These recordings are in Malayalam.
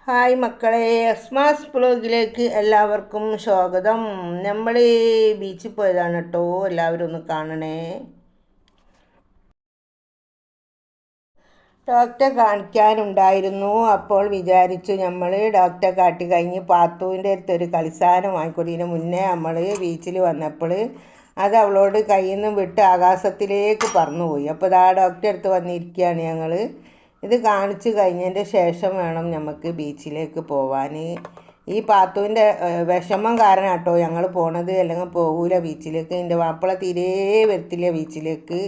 ഹായ് മക്കളെ, അസ്മാസ് ബ്ലോഗിലേക്ക് എല്ലാവർക്കും സ്വാഗതം. നമ്മൾ ബീച്ചിൽ പോയതാണ് കേട്ടോ, എല്ലാവരും ഒന്ന് കാണണേ. ഡോക്ടറെ കാണിക്കാനുണ്ടായിരുന്നു. അപ്പോൾ വിചാരിച്ചു നമ്മൾ ഡോക്ടറെ കാട്ടി കഴിഞ്ഞ് പാത്തുവിൻ്റെ അടുത്തൊരു കളിസാധനം വാങ്ങിക്കൊടുത്തതിന് മുന്നേ നമ്മൾ ബീച്ചിൽ വന്നപ്പോൾ അത് അവളോട് കയ്യിൽ നിന്ന് വിട്ട് ആകാശത്തിലേക്ക് പറന്നുപോയി. അപ്പോൾ ഇതാ ഡോക്ടറെ അടുത്ത് വന്നിരിക്കുകയാണ് ഞങ്ങൾ. ഇത് കാണിച്ച് കഴിഞ്ഞതിൻ്റെ ശേഷം വേണം നമുക്ക് ബീച്ചിലേക്ക് പോവാൻ. ഈ പാത്തുവിൻ്റെ വിഷമം കാരണം കേട്ടോ ഞങ്ങൾ പോണത്, അല്ലെങ്കിൽ പോകൂല ബീച്ചിലേക്ക്. എൻ്റെ മാപ്പിള തീരെ വരത്തില്ല ബീച്ചിലേക്ക്.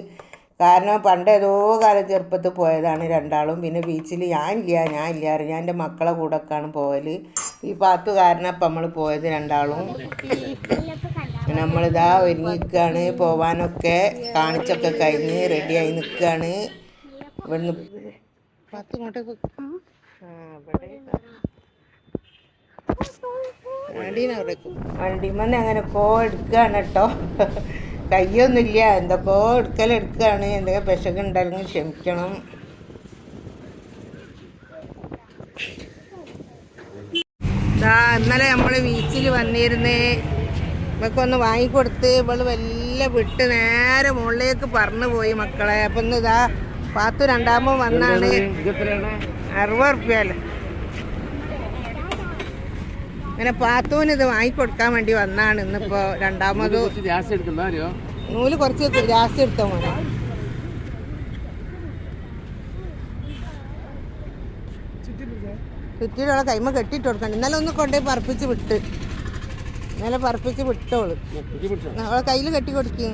കാരണം പണ്ട് ഏതോ കാലം ചെറുപ്പത്തിൽ പോയതാണ് രണ്ടാളും. പിന്നെ ബീച്ചിൽ ഞാനില്ല ഞാൻ എൻ്റെ മക്കളെ കൂടെയൊക്കെയാണ് പോകൽ. ഈ പാത്തു കാരണം അപ്പം നമ്മൾ പോയത് രണ്ടാളും. നമ്മളിതാ ഒരുങ്ങിക്കുകയാണ് പോവാനൊക്കെ. കാണിച്ചൊക്കെ കഴിഞ്ഞ് റെഡിയായി നിൽക്കുകയാണ്. ഇവിടുന്ന് പത്ത് ഇങ്ങോട്ടേക്ക് വണ്ടിമന്ന് അങ്ങനെ എടുക്കുകയാണ് കേട്ടോ. കയ്യൊന്നുമില്ല, എന്തൊക്കെയോ എടുക്കുകയാണ്. എന്തൊക്കെ വിശക്കുണ്ടായിരുന്നു, ക്ഷമിക്കണം. ഇന്നലെ നമ്മൾ ബീച്ചിൽ വന്നിരുന്നേ. ഇവക്കൊന്ന് വാങ്ങിക്കൊടുത്ത് ഇവള് വല്ല വിട്ട് നേരെ മുകളിലേക്ക് പറന്നു പോയി മക്കളെ. അപ്പം ഇന്ന് ഇതാ പാത്തു രണ്ടാമത് വന്നാണ്. 60 റുപ്യല്ലേ. അങ്ങനെ പാത്തുവിന് ഇത് വാങ്ങിക്കൊടുക്കാൻ വേണ്ടി വന്നാണ് ഇന്നിപ്പോ രണ്ടാമത്. നൂല് കുറച്ച് ജാസ്തി എടുത്തോ മോനെ. ചുറ്റിയുള്ള കൈമ കെട്ടിട്ട് കൊടുക്കണ്ട. ഇന്നലെ ഒന്ന് കൊണ്ടുപോയി പറപ്പിച്ച് വിട്ട്. ഇന്നലെ പറപ്പിച്ച് വിട്ടോളൂ. അവളെ കയ്യിൽ കെട്ടി കൊടുക്കും.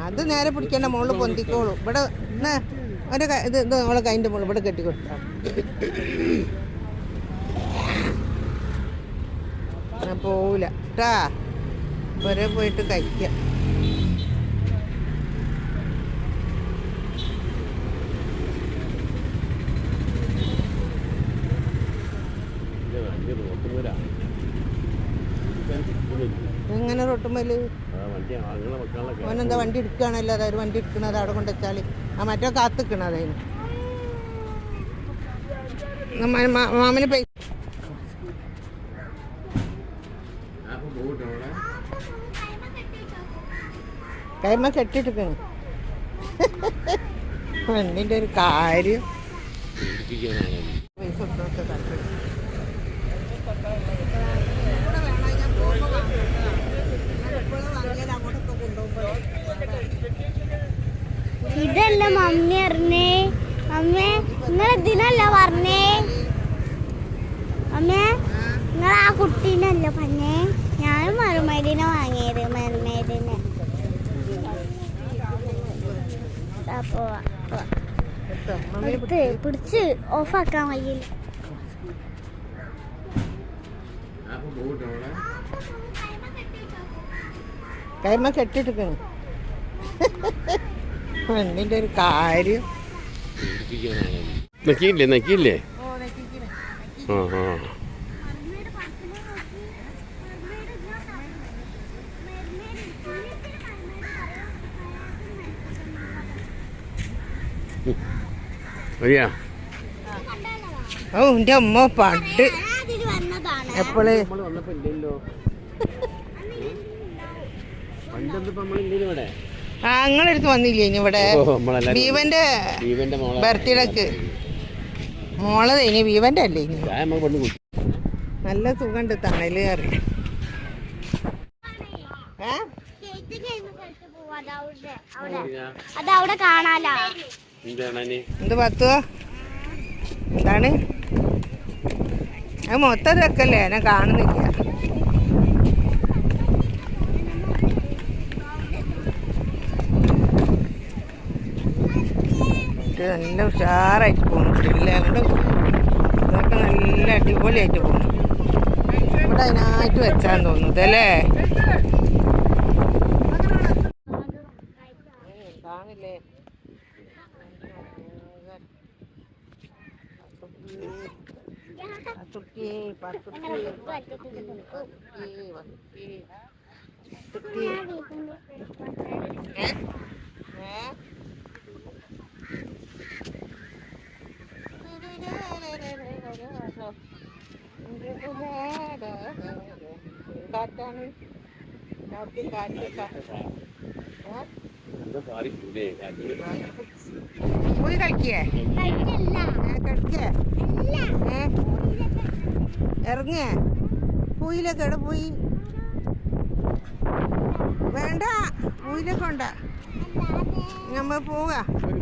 അത് നേരെ പിടിക്കേണ്ട, മുകളിൽ പൊന്തിക്കോളൂ. ഇവിടെ ഒരു ഇത് നമ്മളെ കൈൻ്റെ മുകളിൽ ഇവിടെ കെട്ടി കൊടുത്താൽ പോവില്ല കേട്ടാ. ഒരേ പോയിട്ട് കഴിക്കാം. എങ്ങനെ റൊട്ടുമ്മല് ഓനെന്താ വണ്ടി എടുക്കുകയാണല്ലോ. അതായത് വണ്ടി എടുക്കണത് അവിടെ കൊണ്ട് വെച്ചാൽ ആ മറ്റോ കാത്തിക്കണ. അതായത് മാമന് പൈസ കൈമ കെട്ടിട്ടിരിക്കണു. വണ്ടിൻ്റെ ഒരു കാര്യം. പൈസ കൊടുത്തൊക്കെ താല്പര്യം. ഇതല്ല മമ്മി അറിഞ്ഞേ. അമ്മേ നിങ്ങൾ ഇതിനല്ല പറഞ്ഞേ. അമ്മേ നിങ്ങൾ ആ കുട്ടീനല്ല പറഞ്ഞേ. ഞാനും മരുമേടിനെ വാങ്ങിയത്. മരുമേടിനെ പിടിച്ച് ഓഫാക്കാൻ വയ്യില്ല. കൈമ കെട്ടിട്ടിരിക്കണു. വണ്ടിൻ്റെ ഒരു കാര്യം. നക്കിയില്ലേ ആ ആ ഓ എൻ്റെ അമ്മ പണ്ട് എപ്പോഴേ ആ നിങ്ങളടുത്ത് വന്നില്ലേ ഇനി ഇവിടെ ബീവന്റെ ബർത്ത്ഡേക്ക് മോളെ ഇനി ബീവന്റെ അല്ലേ ഇനി. നല്ല സുഖമുണ്ട് തണല് കയറി. എന്ത് പത്തുവോ എന്താണ് അത് മൊത്തം വെക്കല്ലേ, ഞാൻ കാണുന്നില്ല. നല്ല ഉഷാറായിട്ട് പോകുന്നില്ല. അങ്ങോട്ട് ഇതൊക്കെ നല്ല അടിപൊളിയായിട്ട് പോകുന്നു. ഇവിടെ അതിനായിട്ട് വെച്ചാന്ന് തോന്നുന്നത് അല്ലേ. കാണില്ലേ കാറ്റാണ് കാറ്റ് കാറ്റ് പോയി കളിക്കേ കളിക്കേ ഇറങ്ങിയേ പൂയിലൊക്കെ എവിടെ പോയി വേണ്ട പൂയിലൊക്കെ ഉണ്ട നമ്മ പോവാ എവിടെ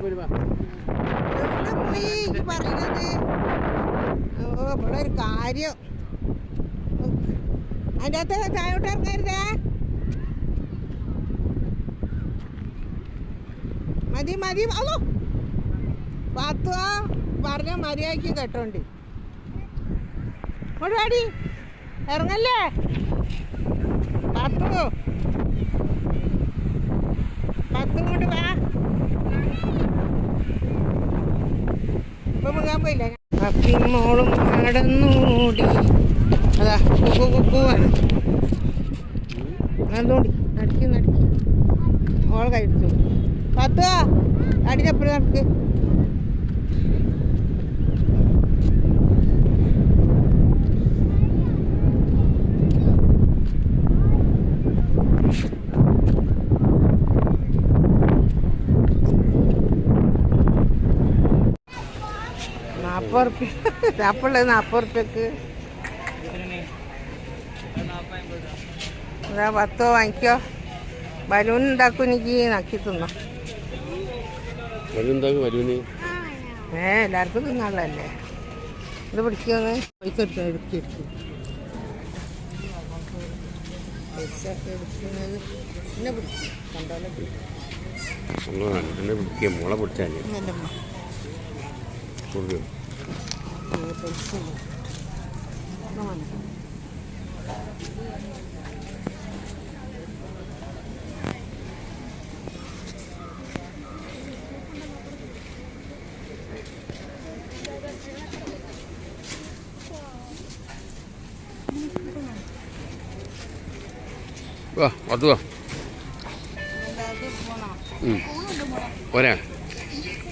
പോയി പറയുന്നത് ഓ ഇവിടെ ഒരു കാര്യം അതിൻ്റെ അകത്ത് താഴോട്ട് ഇറങ്ങരുതേ മതി മതി അതോ പാത്തു പറഞ്ഞ മര്യാദയ്ക്ക് കേട്ടോണ്ട് ഓടി ഇറങ്ങല്ലേ പാത്തു പാത്തും കൊണ്ട് വാ ഇപ്പൊ മുങ്ങാൻ പോയില്ല അപ്പിയും മോളും നടന്നൂടി അതാ കുക്കുവാണ് നടന്നോടി നടിക്ക് നടിക്ക് മോളെ കഴിച്ചു പത്ത് അടിച്ചപ്പോഴും നടക്ക് അപ്പുള്ളത് 40 റുപ്യക്ക് അതാ 10 വാങ്ങിക്കോ ബലൂൺ ഉണ്ടാക്കും എനിക്ക് നക്കി തിന്നോ എല്ലാവർക്കും തിന്നാളല്ലേ ഇത് പിടിക്കുമെന്ന് പൈസ എടുക്കും പൈസ എടുക്കുന്നത് എന്നെ പിടിക്കും കണ്ടോലെ പിടിക്കും മുള പിടിച്ചാൽ പൈസ അത് പോരാ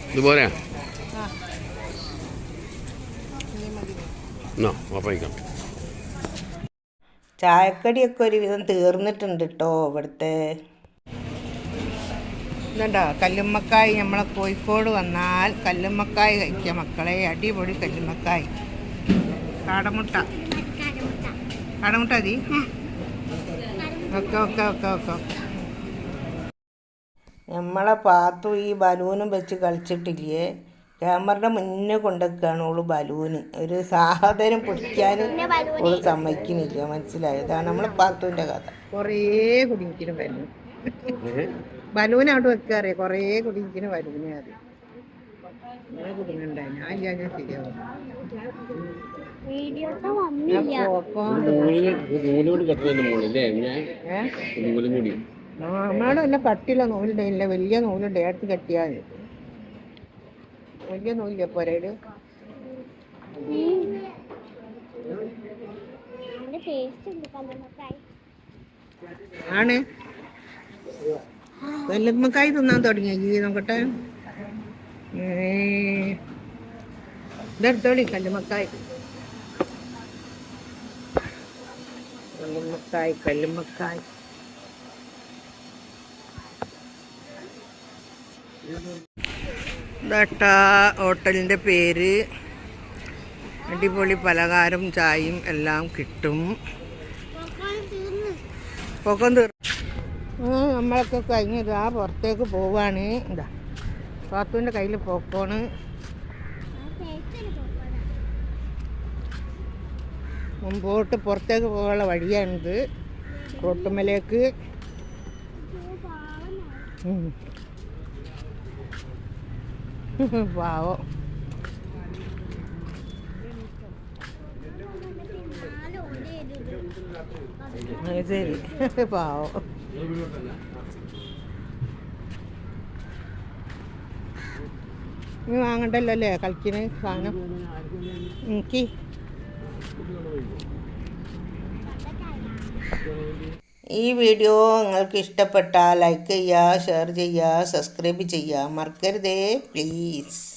ഇത് പോരാ എന്നാ വാപ്പായിക്കാം ചായക്കടിയൊക്കെ ഒരുവിധം തീർന്നിട്ടുണ്ട് കേട്ടോ ഇവിടുത്തെ ഇതുണ്ടോ കല്ലുമ്മക്കായ് നമ്മളെ കോഴിക്കോട് വന്നാൽ കല്ലുമ്മക്കായ് കഴിക്കുക മക്കളെ അടിപൊളി കല്ലുമ്മക്കായ് കാടമുട്ട കാടമുട്ട മതി ഓക്കെ ഓക്കെ ഓക്കെ ഓക്കെ നമ്മളെ പാത്തു ഈ ബലൂണും വെച്ച് കളിച്ചിട്ടില്ലേ ക്യാമറയുടെ മുന്നേ കൊണ്ടുവയ്ക്കുകയാണ് ഓള് ബലൂന് ഒരു സാധനം പിടിക്കാനും ഓള് സമ്മതിക്കുന്നില്ല മനസ്സിലായോ ഇതാണ് നമ്മളെ പാത്തുവിൻ്റെ കഥ കുറേ കുടിക്കിന് ബലൂൺ ബലൂൺ അവിടെ വെക്കാറിയ കുറേ കുടിക്കിന് ബലൂനെ അറിയാം അങ്ങനെ കുടുങ്ങണ്ടായി ഞാൻ ശരിയാവും നമ്മളോട് വല്ല കട്ടിയുള്ള നൂലുണ്ടായില്ല വലിയ നൂലുണ്ട് ഏർത്ത് കെട്ടിയാൽ വലിയ നൂലില്ല പോരയില് ആണ് കല്ലുമ്മക്കായ് തിന്നാൻ തുടങ്ങിയ നോക്കട്ടെ ഇതെടുത്തോളി കല്ലുമ്മക്കായ് കല്ലുമ്മക്കായ് കല്ലുമ്മക്കായ് ദട്ട ഹോട്ടലിൻ്റെ പേര് അടിപൊളി പലഹാരം ചായയും എല്ലാം കിട്ടും പൊക്കം നമ്മളൊക്കെ കഴിഞ്ഞത് ആ പുറത്തേക്ക് പോവാണ് ഇതാ പാത്തുവിൻ്റെ കയ്യിൽ പോക്കോണ് മുമ്പോട്ട് പുറത്തേക്ക് പോകാനുള്ള വഴിയാണിത് റോട്ടുമലേക്ക് പാവം ശരി പാവം നീ വാങ്ങണ്ടല്ലോ അല്ലേ കളിക്കുന്ന സാധനം എനിക്ക് ഈ വീഡിയോ നിങ്ങൾക്ക് ഇഷ്ടപ്പെട്ടാൽ ലൈക്ക് ചെയ്യുക ഷെയർ ചെയ്യുക സബ്സ്ക്രൈബ് ചെയ്യുക മറക്കരുതേ പ്ലീസ്